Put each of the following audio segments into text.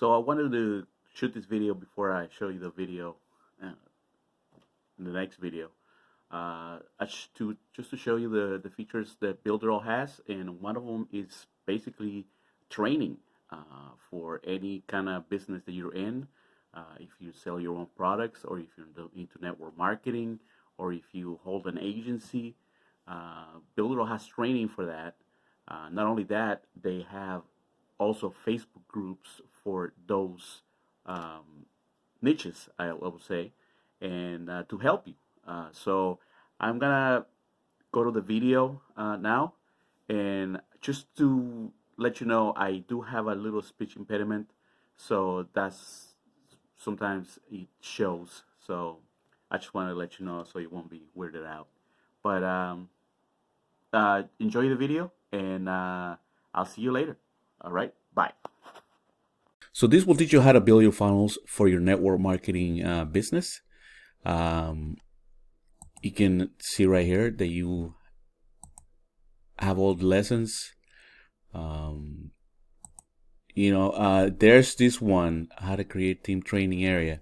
So I wanted to shoot this video before I show you the video in the next video. To just to show you the features that Builderall has, and one of them is basically training for any kind of business that you're in. If you sell your own products, or if you're into network marketing, or if you hold an agency, Builderall has training for that. Not only that, they have also Facebook groups for those niches, I would say, and to help you. So I'm gonna go to the video now, and just to let you know, I do have a little speech impediment, so that's sometimes it shows. So I just want to let you know so you won't be weirded out. But enjoy the video, and I'll see you later. All right, bye. So this will teach you how to build your funnels for your network marketing business. You can see right here that you have all the lessons. There's this one, how to create team training area.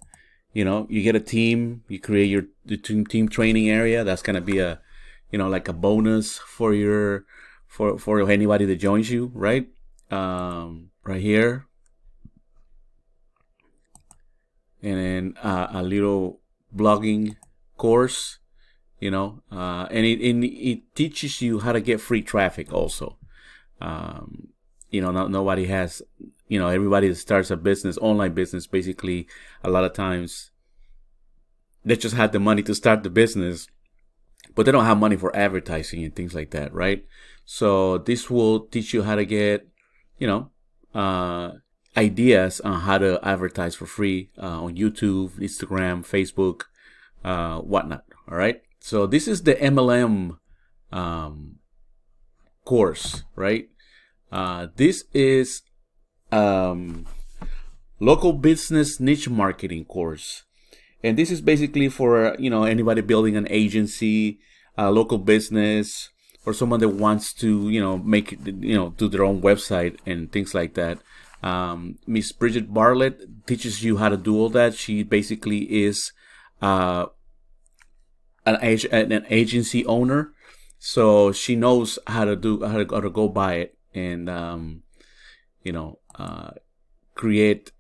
You get a team, you create the team training area. That's gonna be like a bonus for for anybody that joins you, right? Right here, and then a little blogging course. And it teaches you how to get free traffic also. Nobody has, everybody that starts a business, online business, basically, a lot of times they just had the money to start the business, but they don't have money for advertising and things like that, right? So this will teach you how to get, ideas on how to advertise for free on YouTube, Instagram, Facebook, whatnot. All right. So this is the MLM course, right? This is local business niche marketing course, and this is basically for anybody building an agency, a local business, or someone that wants to make do their own website and things like that. Miss Bridget Bartlett teaches you how to do all that. She basically is an agency owner, so she knows how to go by it and create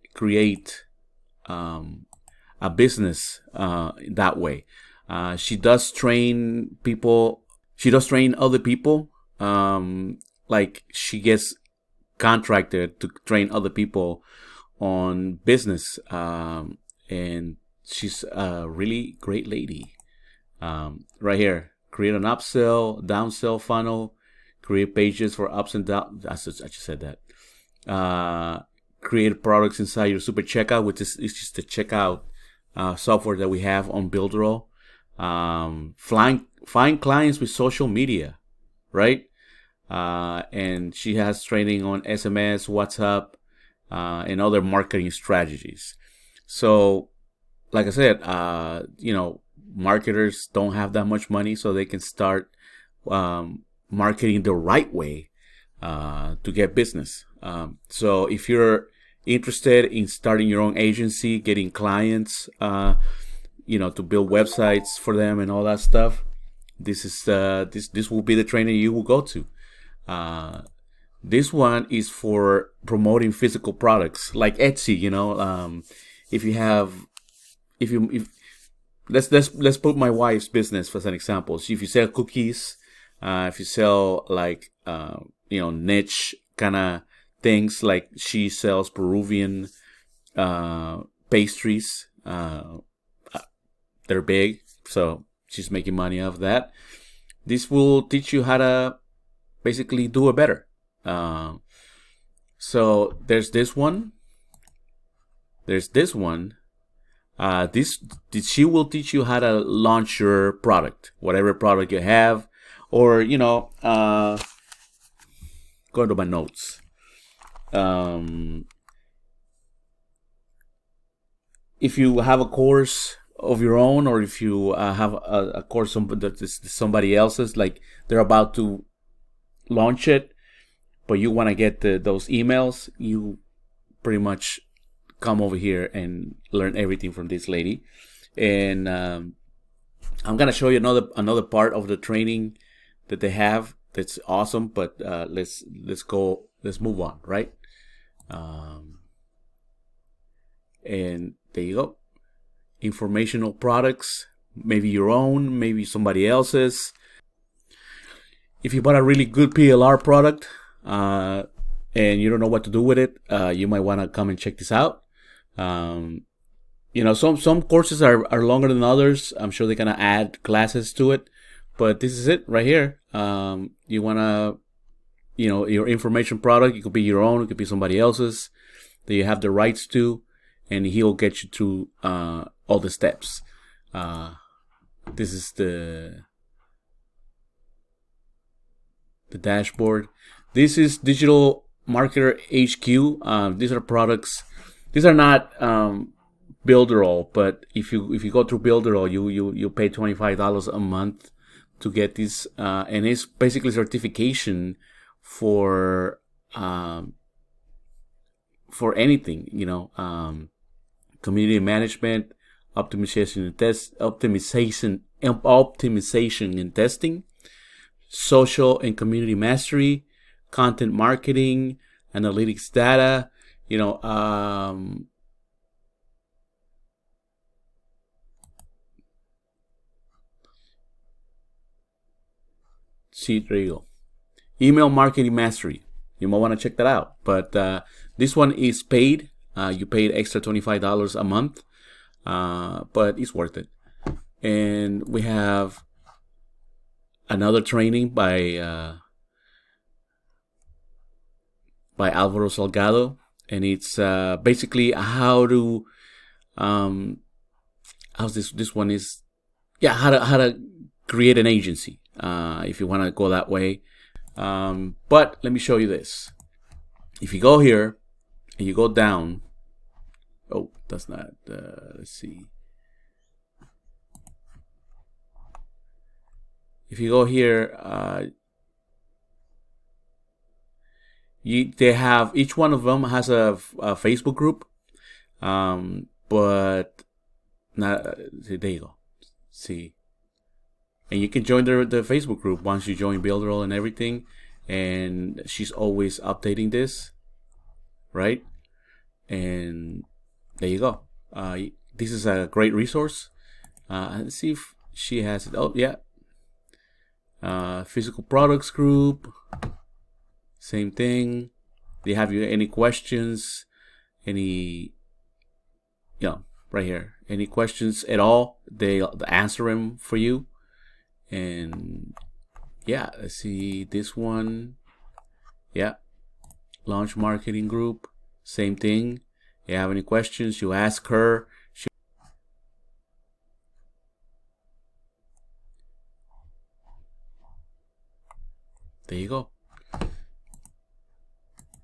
a business that way. She does train people. She does train other people. Like she gets contracted to train other people on business, and she's a really great lady. Right here, create an upsell, downsell funnel, create pages for ups and downs. I just said that. Create products inside your super checkout, which is just the checkout software that we have on Builderall. Find clients with social media, right? And she has training on SMS, WhatsApp, and other marketing strategies. So, like I said, marketers don't have that much money, so they can start marketing the right way to get business. So if you're interested in starting your own agency, getting clients, to build websites for them and all that stuff, this is this will be the training you will go to. This one is for promoting physical products like Etsy. Let's put my wife's business as an example. So if you sell cookies, if you sell like niche kind of things, like she sells Peruvian pastries, they're big, so she's making money off that. This will teach you how to basically do it better. So there's this one. She will teach you how to launch your product, whatever product you have, or go to my notes. If you have a course of your own, or if you have a course that is somebody else's, like they're about to launch it, but you want to get those emails, you pretty much come over here and learn everything from this lady. And I'm gonna show you another part of the training that they have that's awesome. But let's move on, right? And there you go. Informational products, maybe your own, maybe somebody else's. If you bought a really good PLR product and you don't know what to do with it, you might want to come and check this out. You know, some courses are longer than others. I'm sure they're gonna add classes to it, but this is it right here. You wanna, you know, your information product, it could be your own, it could be somebody else's that you have the rights to, and he'll get you through all the steps. This is the dashboard. This is Digital Marketer HQ. These are products. These are not Builderall, but if you go through Builderall, you pay $25 a month to get this, and it's basically certification for anything, you know, community management, optimization and testing, social and community mastery, content marketing, analytics data, you know, see, there you go. Email marketing mastery. You might want to check that out. But this one is paid. You paid extra $25 a month, but it's worth it. And we have another training by Alvaro Salgado, and it's basically how to how's this one is, yeah, how to create an agency if you want to go that way. But let me show you this. If you go here and you go down, oh, that's not, let's see. If you go here, they have, each one of them has a Facebook group, but not, there you go. See, and you can join the Facebook group once you join Builderall and everything. And she's always updating this, right? And there you go. This is a great resource. Let's see if she has it. Oh, yeah. Physical products group. Same thing. They have you any questions, any, you know, right here. Any questions at all, they'll answer them for you. And yeah, let's see this one. Yeah, launch marketing group. Same thing. You have any questions, you ask her. There you go.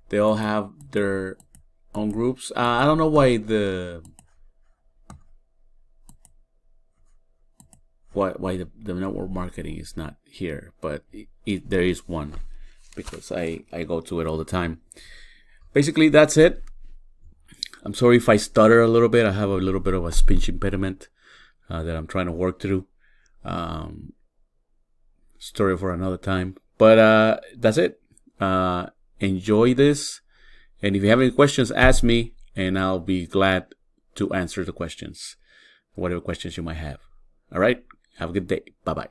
They all have their own groups. I don't know why the network marketing is not here, but there is one because I go to it all the time. Basically, that's it. I'm sorry if I stutter a little bit. I have a little bit of a speech impediment that I'm trying to work through. Story for another time. But that's it. Enjoy this. And if you have any questions, ask me, and I'll be glad to answer the questions, whatever questions you might have. All right. Have a good day. Bye-bye.